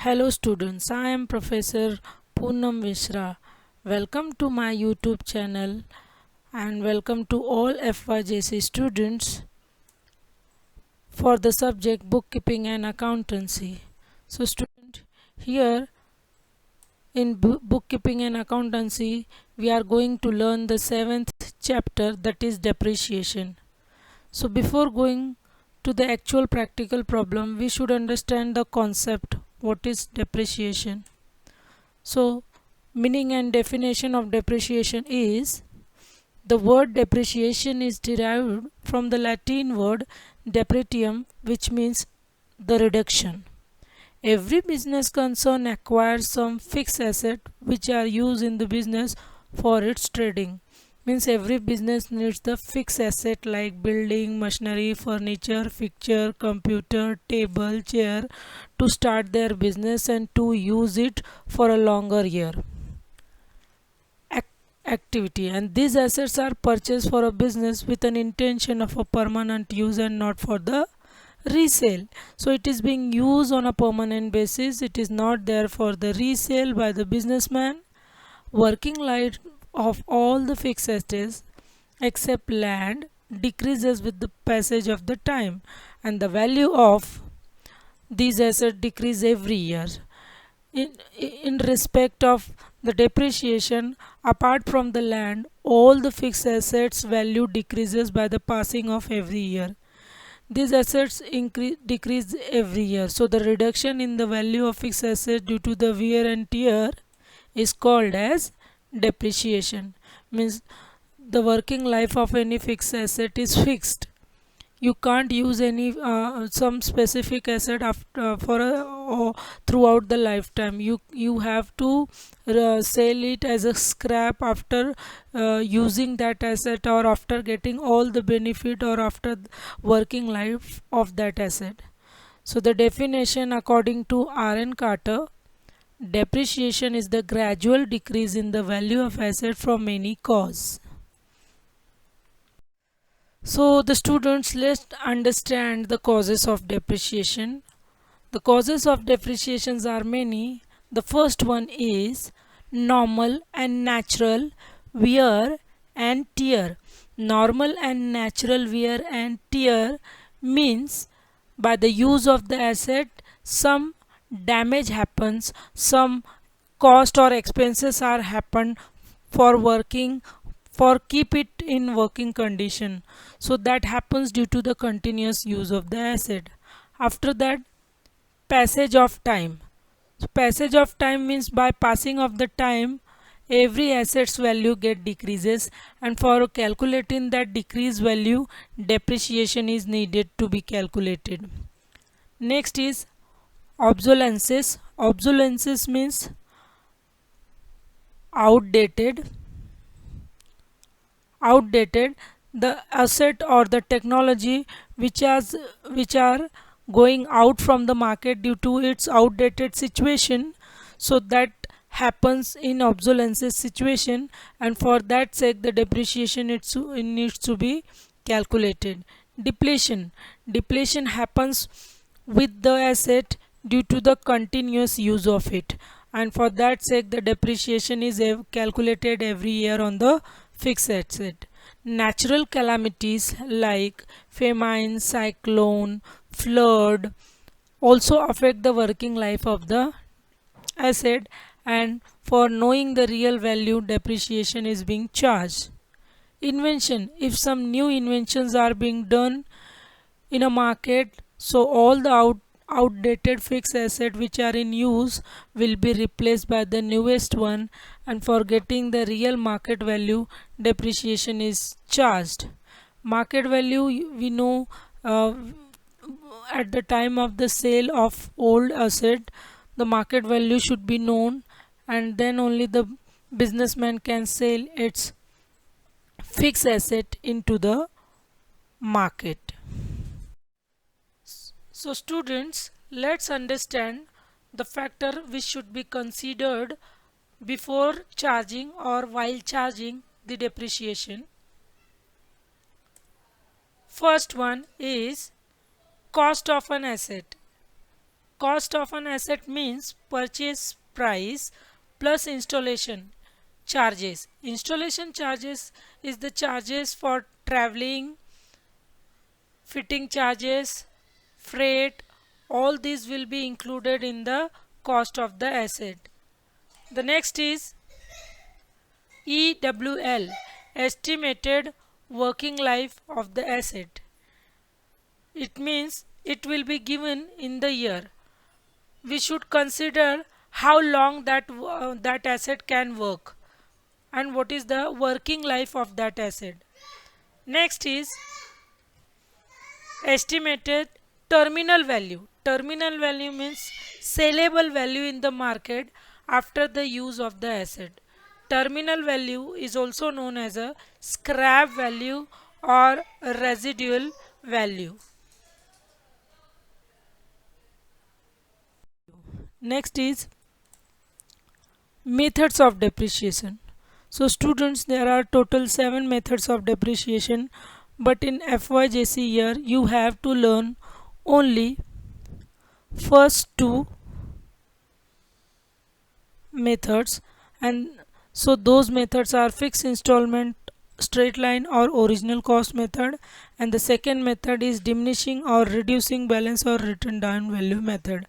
Hello students, I am Professor Poonam Mishra. Welcome to my YouTube channel and welcome to all FYJC students for the subject bookkeeping and accountancy. So student, here in bookkeeping and accountancy we are going to learn the 7th chapter, that is depreciation. So before going to the actual practical problem, we should understand the concept what is depreciation. So, meaning and definition of depreciation is the word depreciation is derived from the Latin word depretium, which means the reduction. Every business concern acquires some fixed asset which are used in the business for its trading. Means every business needs the fixed asset like building, machinery, furniture, fixture, computer, table, chair to start their business and to use it for a longer year activity, and these assets are purchased for a business with an intention of a permanent use and not for the resale. So it is being used on a permanent basis, it is not there for the resale by the businessman. Working life of all the fixed assets except land decreases with the passage of the time, and the value of these assets decrease every year. In respect of the depreciation, apart from the land, all the fixed assets value decreases by the passing of every year. These assets decrease every year. So the reduction in the value of fixed assets due to the wear and tear is called as depreciation. Means the working life of any fixed asset is fixed. You can't use any some specific asset after throughout the lifetime. You have to sell it as a scrap after using that asset, or after getting all the benefit, or after working life of that asset. So the definition according to R.N. Carter, depreciation is the gradual decrease in the value of asset from any cause. So the students, let's understand the causes of depreciation. The causes of depreciations are many. The first one is normal and natural wear and tear. Normal and natural wear and tear means by the use of the asset some damage happens, some cost or expenses are happened for working, for keep it in working condition. So that happens due to the continuous use of the asset. After that, passage of time. So passage of time means by passing of the time every asset's value get decreases, and for calculating that decreased value depreciation is needed to be calculated. Next is obsolescence. Obsolescence means outdated. The asset or the technology which are going out from the market due to its outdated situation. So that happens in obsolescence situation, and for that sake the depreciation needs to be calculated. Depletion happens with the asset due to the continuous use of it, and for that sake the depreciation is calculated every year on the fixed asset. Natural calamities like famine, cyclone, flood also affect the working life of the asset, and for knowing the real value depreciation is being charged. Invention, if some new inventions are being done in a market, so all the outdated fixed assets which are in use will be replaced by the newest one, and for getting the real market value depreciation is charged. Market value, we know at the time of the sale of old asset the market value should be known, and then only the businessman can sell its fixed asset into the market. So students, let's understand the factor which should be considered before charging or while charging the depreciation. First one is cost of an asset. cost of an asset means purchase price plus installation charges. Installation charges is the charges for traveling, fitting charges, freight, all these will be included in the cost of the asset. The next is EWL, estimated working life of the asset. It means it will be given in the year. We should consider how long that asset can work and what is the working life of that asset. Next is estimated terminal value. Terminal value means sellable value in the market after the use of the asset. Terminal value is also known as a scrap value or residual value. Next is methods of depreciation. So students, there are total 7 methods of depreciation, but in FYJC year you have to learn only first 2 methods, and so those methods are fixed installment, straight line or original cost method, and the second method is diminishing or reducing balance or written down value method.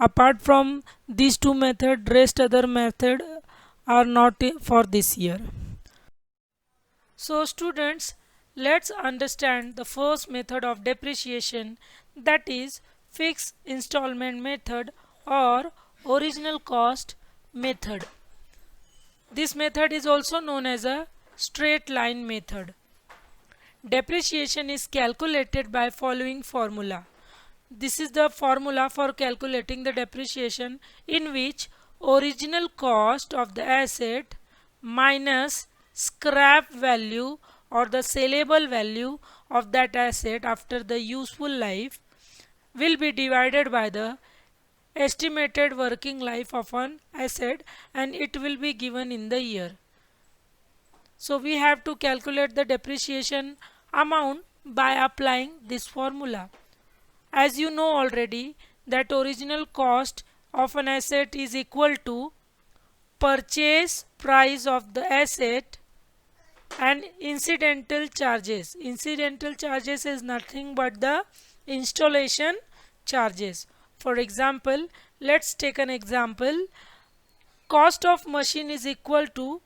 Apart from these 2 methods, rest other method are not for this year. So students, let's understand the first method of depreciation, that is fixed installment method or original cost method. This method is also known as a straight line method. Depreciation is calculated by following formula. This is the formula for calculating the depreciation, in which original cost of the asset minus scrap value or the sellable value of that asset after the useful life will be divided by the estimated working life of an asset, and it will be given in the year. So we have to calculate the depreciation amount by applying this formula. As you know already that original cost of an asset is equal to purchase price of the asset and incidental charges. Incidental charges is nothing but the installation charges. For example, let's take an example. Cost of machine is equal to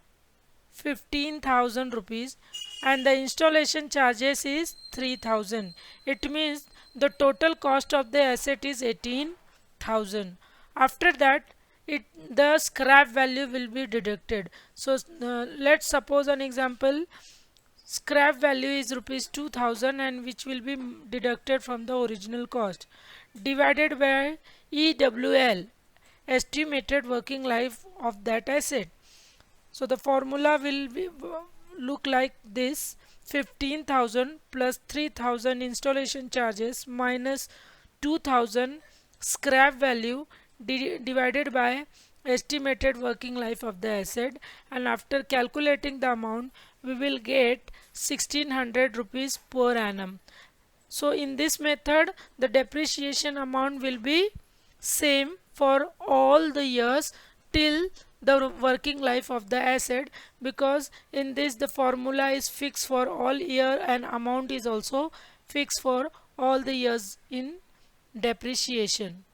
15,000 rupees and the installation charges is 3,000. It means the total cost of the asset is 18,000. After that, the scrap value will be deducted. So let's suppose an example. Scrap value is rupees 2,000 and which will be deducted from the original cost, divided by EWL, estimated working life of that asset. So the formula will look like this: 15,000 plus 3,000 installation charges minus 2,000 scrap value divided by estimated working life of the asset, and after calculating the amount we will get 1600 rupees per annum. So in this method the depreciation amount will be same for all the years till the working life of the asset, because in this the formula is fixed for all year and amount is also fixed for all the years in depreciation.